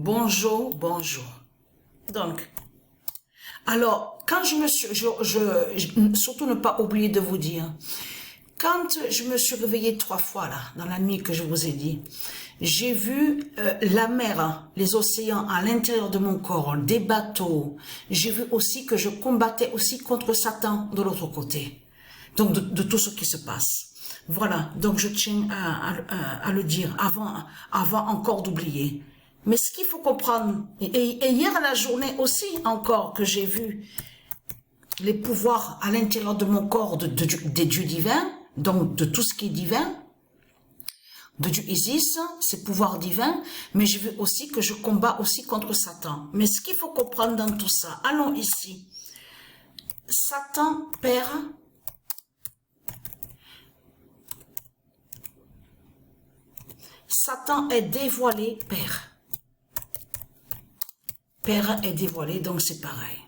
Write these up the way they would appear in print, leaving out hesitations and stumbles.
Bonjour, bonjour. Donc, alors, quand je me suis, surtout ne pas oublier de vous dire, quand je me suis réveillée 3 fois là, dans la nuit que je vous ai dit, j'ai vu la mer, les océans à l'intérieur de mon corps, des bateaux. J'ai vu aussi que je combattais aussi contre Satan de l'autre côté. Donc, de tout ce qui se passe. Voilà, donc je tiens à le dire avant encore d'oublier. Mais ce qu'il faut comprendre, et hier à la journée aussi encore que j'ai vu les pouvoirs à l'intérieur de mon corps des dieux divins, donc de tout ce qui est divin, de Dieu Isis, ses pouvoirs divins, mais j'ai vu aussi que je combats aussi contre Satan. Mais ce qu'il faut comprendre dans tout ça, allons ici. Satan, Père, Satan est dévoilé, Père. Père est dévoilé, donc c'est pareil.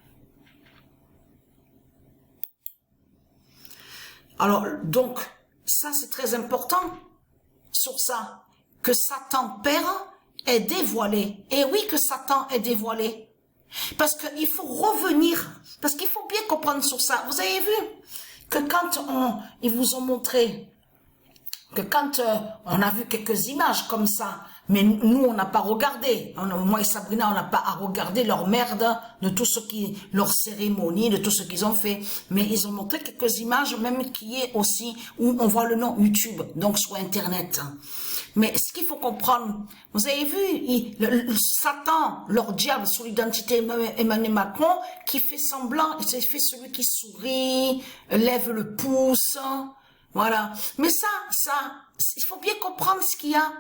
Alors, donc, ça c'est très important sur ça, que Satan, Père, est dévoilé. Et oui que Satan est dévoilé. Parce qu'il faut revenir, parce qu'il faut bien comprendre sur ça. Vous avez vu que quand ils vous ont montré, que quand on a vu quelques images comme ça, mais nous, on n'a pas regardé. Moi et Sabrina, on n'a pas à regarder leur merde, de tout ce qui, leur cérémonie, de tout ce qu'ils ont fait. Mais ils ont montré quelques images, même qui est aussi, où on voit le nom YouTube, donc sur Internet. Mais ce qu'il faut comprendre, vous avez vu, le Satan, leur diable sur l'identité Emmanuel Macron, qui fait semblant, il fait celui qui sourit, lève le pouce, voilà. Mais ça, il faut bien comprendre ce qu'il y a.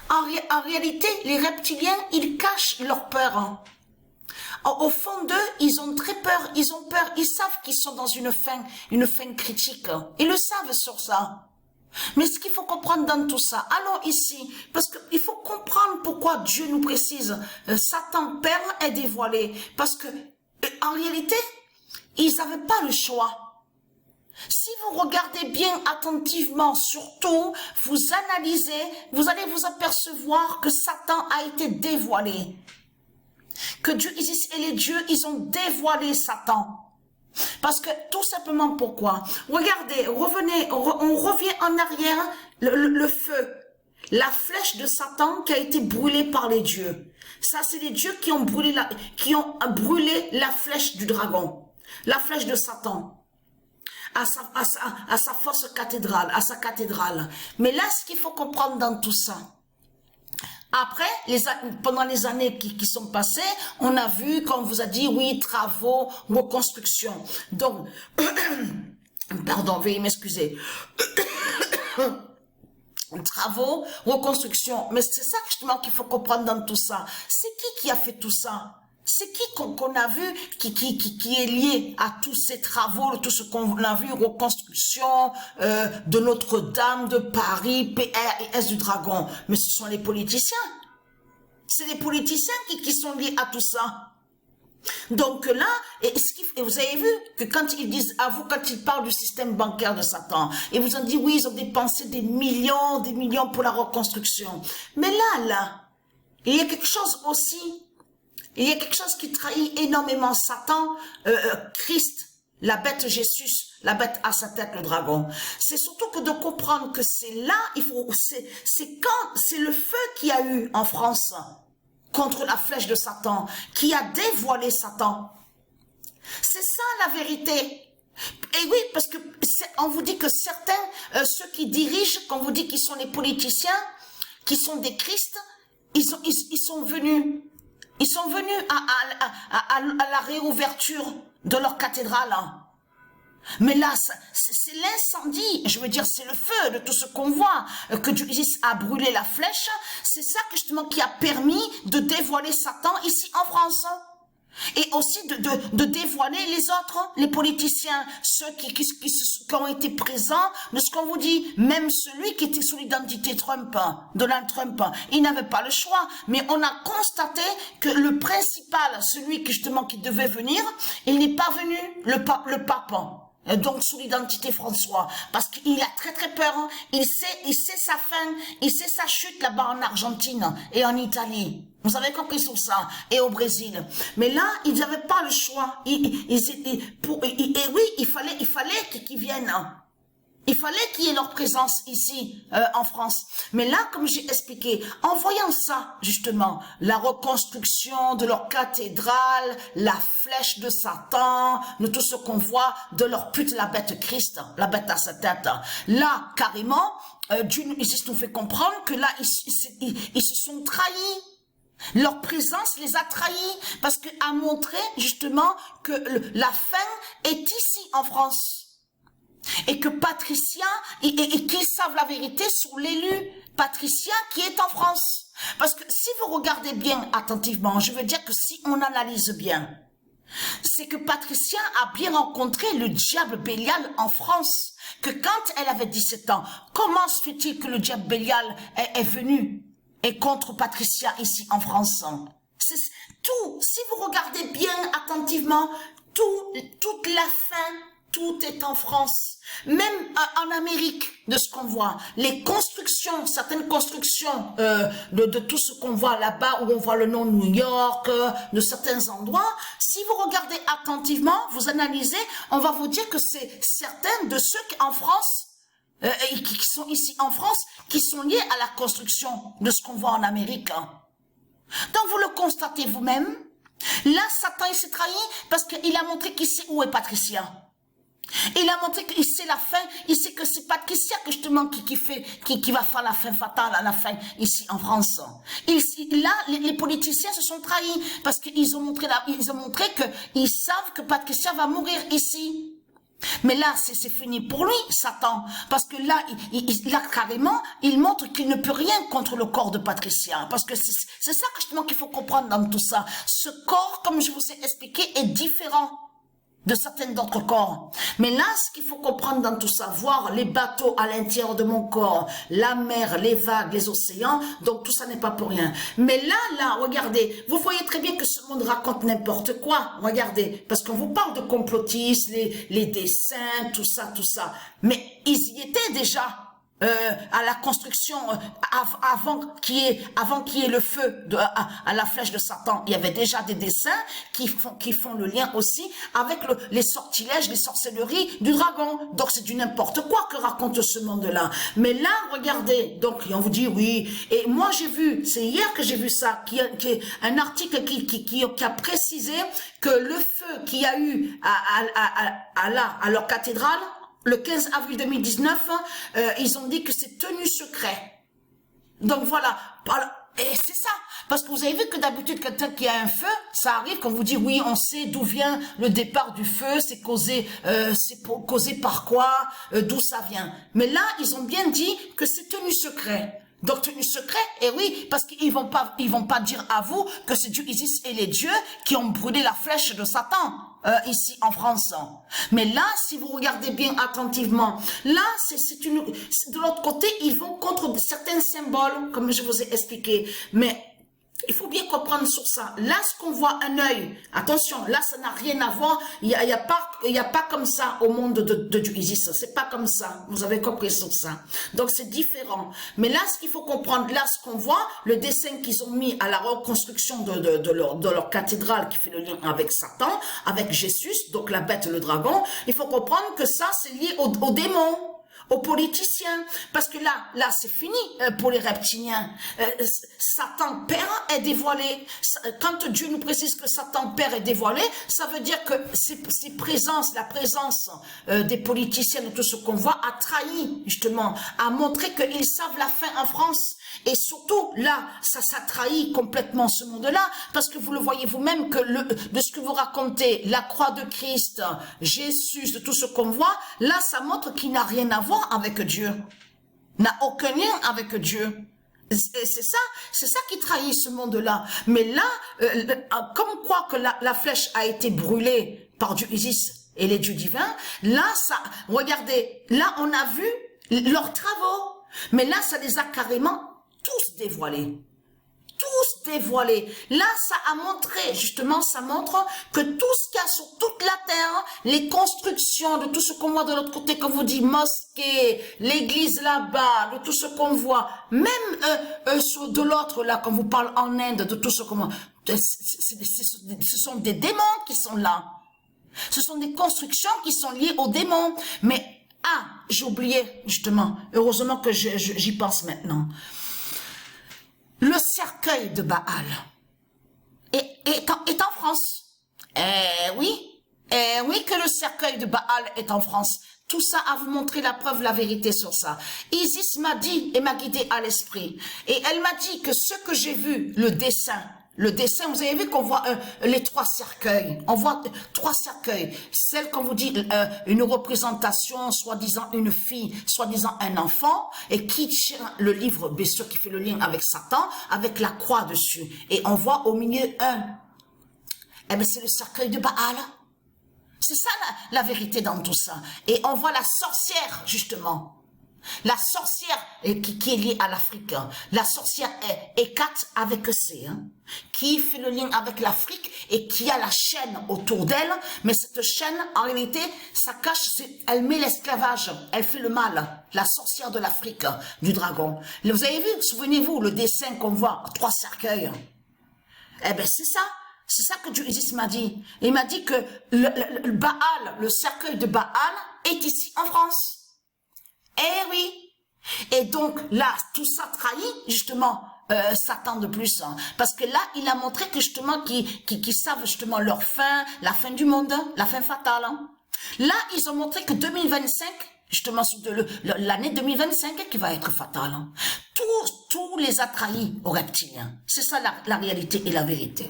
En réalité, les reptiliens, ils cachent leur peur. Au fond d'eux, ils ont très peur, ils ont peur, ils savent qu'ils sont dans une fin critique. Ils le savent sur ça. Mais ce qu'il faut comprendre dans tout ça, allons ici, parce qu'il faut comprendre pourquoi Dieu nous précise, Satan, Père, est dévoilé. Parce que, en réalité, ils n'avaient pas le choix. Si vous regardez bien attentivement, surtout, vous analysez, vous allez vous apercevoir que Satan a été dévoilé. Que Dieu Isis et les dieux, ils ont dévoilé Satan. Parce que, tout simplement pourquoi? Regardez, revenez, on revient en arrière, le feu. La flèche de Satan qui a été brûlée par les dieux. Ça, c'est les dieux qui ont brûlé la flèche du dragon. La flèche de Satan. À sa fausse cathédrale, à sa cathédrale. Mais là, ce qu'il faut comprendre dans tout ça, après, pendant les années qui sont passées, on a vu, comme on vous a dit, oui, travaux, reconstruction. Donc, pardon, veuillez m'excuser. Travaux, reconstruction. Mais c'est ça justement qu'il faut comprendre dans tout ça. C'est qui a fait tout ça? C'est qui qu'on a vu qui est lié à tous ces travaux, tout ce qu'on a vu, reconstruction de Notre-Dame, de Paris, PR et S du Dragon. Mais ce sont les politiciens. C'est les politiciens qui sont liés à tout ça. Donc là, et vous avez vu que quand ils disent à vous, quand ils parlent du système bancaire de Satan, et vous ont dit oui, ils ont dépensé des millions pour la reconstruction. Mais là, il y a quelque chose aussi. Il y a quelque chose qui trahit énormément Satan, Christ, la bête Jésus, la bête à sa tête, le dragon. C'est surtout que de comprendre que c'est là, c'est le feu qu'il y a eu en France contre la flèche de Satan, qui a dévoilé Satan. C'est ça la vérité. Et oui, parce que on vous dit que certains, ceux qui dirigent, quand on vous dit qu'ils sont les politiciens, qui sont des Christ, ils sont venus. Ils sont venus à la réouverture de leur cathédrale. Mais là, c'est l'incendie. Je veux dire, c'est le feu de tout ce qu'on voit. Que Dieu a brûlé la flèche. C'est ça justement qui a permis de dévoiler Satan ici en France. Et aussi de dévoiler les autres, les politiciens, ceux qui ont été présents, de ce qu'on vous dit, même celui qui était sous l'identité Trump, Donald Trump, il n'avait pas le choix, mais on a constaté que le principal, celui qui devait venir, il n'est pas venu, le pape. Donc sous l'identité François, parce qu'il a très peur, il sait sa fin, il sait sa chute là-bas en Argentine et en Italie. Vous avez compris sur ça. Et au Brésil. Mais là, ils n'avaient pas le choix. Et oui, il fallait qu'ils viennent. Il fallait qu'il y ait leur présence ici, en France. Mais là, comme j'ai expliqué, en voyant ça, justement, la reconstruction de leur cathédrale, la flèche de Satan, de tout ce qu'on voit, de leur pute, la bête Christ, la bête à sa tête. Là, carrément, Dieu ici nous fait comprendre que là, ils se sont trahis. Leur présence les a trahis parce qu'elle a montré, justement, que la fin est ici, en France. Et que Patricia, et qu'ils savent la vérité sur l'élu Patricia qui est en France. Parce que si vous regardez bien attentivement, je veux dire que si on analyse bien, c'est que Patricia a bien rencontré le diable Bélial en France. Que quand elle avait 17 ans, comment se fait-il que le diable Bélial est venu et contre Patricia ici en France? C'est tout, si vous regardez bien attentivement, toute la fin, tout est en France. Même en Amérique, de ce qu'on voit, les constructions, certaines constructions de tout ce qu'on voit là-bas, où on voit le nom New York, de certains endroits, si vous regardez attentivement, vous analysez, on va vous dire que c'est certains de ceux qui en France, qui sont ici en France, qui sont liés à la construction de ce qu'on voit en Amérique. Donc vous le constatez vous-même, là Satan il s'est trahi parce qu'il a montré qu'il sait où est Patricia. Il a montré qu'il sait la fin, il sait que c'est Patricia que justement qui va faire la fin fatale à la fin ici en France. Là, les politiciens se sont trahis parce qu'ils ont montré qu'ils savent que Patricia va mourir ici. Mais là, c'est fini pour lui, Satan, parce que là, là carrément, il montre qu'il ne peut rien contre le corps de Patricia, parce que c'est ça justement qu'il faut comprendre dans tout ça. Ce corps, comme je vous ai expliqué, est différent de certains d'autres corps. Mais là, ce qu'il faut comprendre dans tout ça, voir les bateaux à l'intérieur de mon corps, la mer, les vagues, les océans, donc tout ça n'est pas pour rien. Mais là, regardez, vous voyez très bien que ce monde raconte n'importe quoi, regardez, parce qu'on vous parle de complotistes, les dessins, tout ça, mais ils y étaient déjà. À la construction avant qu'il y ait le feu à la flèche de Satan, il y avait déjà des dessins qui font le lien aussi avec les sortilèges, les sorcelleries du dragon. Donc c'est du n'importe quoi que raconte ce monde-là. Mais là, regardez, donc on vous dit oui. Et moi j'ai vu, c'est hier que j'ai vu ça, qui est un article qui a précisé que le feu qu'il y a eu à leur cathédrale, le 15 avril 2019, ils ont dit que c'est tenu secret. Donc voilà. Et c'est ça. Parce que vous avez vu que d'habitude, quelqu'un qui a un feu, ça arrive qu'on vous dit, oui, on sait d'où vient le départ du feu, c'est causé par quoi, d'où ça vient. Mais là, ils ont bien dit que c'est tenu secret. Donc tenu secret, et oui, parce qu'ils vont pas dire à vous que c'est Dieu Isis et les dieux qui ont brûlé la flèche de Satan. Ici en France. Mais là, si vous regardez bien attentivement, là, de l'autre côté, ils vont contre certains symboles, comme je vous ai expliqué. Mais il faut bien comprendre sur ça. Là, ce qu'on voit un œil, attention, là, ça n'a rien à voir. Il y a pas comme ça au monde de Dieu Isis. C'est pas comme ça. Vous avez compris sur ça. Donc, c'est différent. Mais là, ce qu'il faut comprendre, là, ce qu'on voit, le dessin qu'ils ont mis à la reconstruction de leur cathédrale qui fait le lien avec Satan, avec Jésus, donc la bête, le dragon, il faut comprendre que ça, c'est lié aux démons, aux politiciens, parce que là c'est fini pour les reptiliens. Satan Père est dévoilé. Quand Dieu nous précise que Satan Père est dévoilé, ça veut dire que la présence des politiciens et tout ce qu'on voit a trahi justement, a montré qu'ils savent la fin en France. Et surtout, là, ça trahit complètement ce monde-là, parce que vous le voyez vous-même que de ce que vous racontez, la croix de Christ, Jésus, de tout ce qu'on voit, là, ça montre qu'il n'a rien à voir avec Dieu. N'a aucun lien avec Dieu. C'est ça qui trahit ce monde-là. Mais là, comme quoi que la flèche a été brûlée par Dieu Isis et les dieux divins, là, regardez, là, on a vu leurs travaux. Mais là, ça les a carrément tous dévoilés. tous dévoilés. Là, ça a montré, justement, ça montre que tout ce qu'il y a sur toute la terre, les constructions, de tout ce qu'on voit de l'autre côté, comme vous dites, mosquée, l'église là-bas, de tout ce qu'on voit, même de l'autre là, quand vous parlez en Inde, de tout ce qu'on voit, ce sont des démons qui sont là. Ce sont des constructions qui sont liées aux démons. Mais, j'ai oublié, justement, heureusement que j'y pense maintenant. Le cercueil de Baal est en France. Oui, que le cercueil de Baal est en France. Tout ça a vous montré la preuve, la vérité sur ça. Isis m'a dit et m'a guidé à l'esprit. Et elle m'a dit que ce que j'ai vu, le dessin, vous avez vu qu'on voit les 3 cercueils. On voit 3 cercueils. Celle qu'on vous dit, une représentation, soi-disant une fille, soi-disant un enfant, et qui tient le livre, bien sûr, qui fait le lien avec Satan, avec la croix dessus. Et on voit au milieu eh bien, c'est le cercueil de Baal. C'est ça la vérité dans tout ça. Et on voit la sorcière, justement. La sorcière qui est liée à l'Afrique, la sorcière est Hécat avec C, qui fait le lien avec l'Afrique et qui a la chaîne autour d'elle, mais cette chaîne, en réalité, ça cache, elle met l'esclavage, elle fait le mal, la sorcière de l'Afrique, du dragon. Vous avez vu, souvenez-vous, le dessin qu'on voit, 3 cercueils. Eh bien, c'est ça. C'est ça que Isis m'a dit. Il m'a dit que le Baal, le cercueil de Baal, est ici en France. Eh oui. Et donc là, tout ça trahit justement Satan de plus. Parce que là, il a montré que justement qu'ils savent justement leur fin, la fin du monde, la fin fatale. Là, ils ont montré que 2025, justement l'année 2025 qui va être fatale. Tous les a trahis aux reptiliens. C'est ça la réalité et la vérité.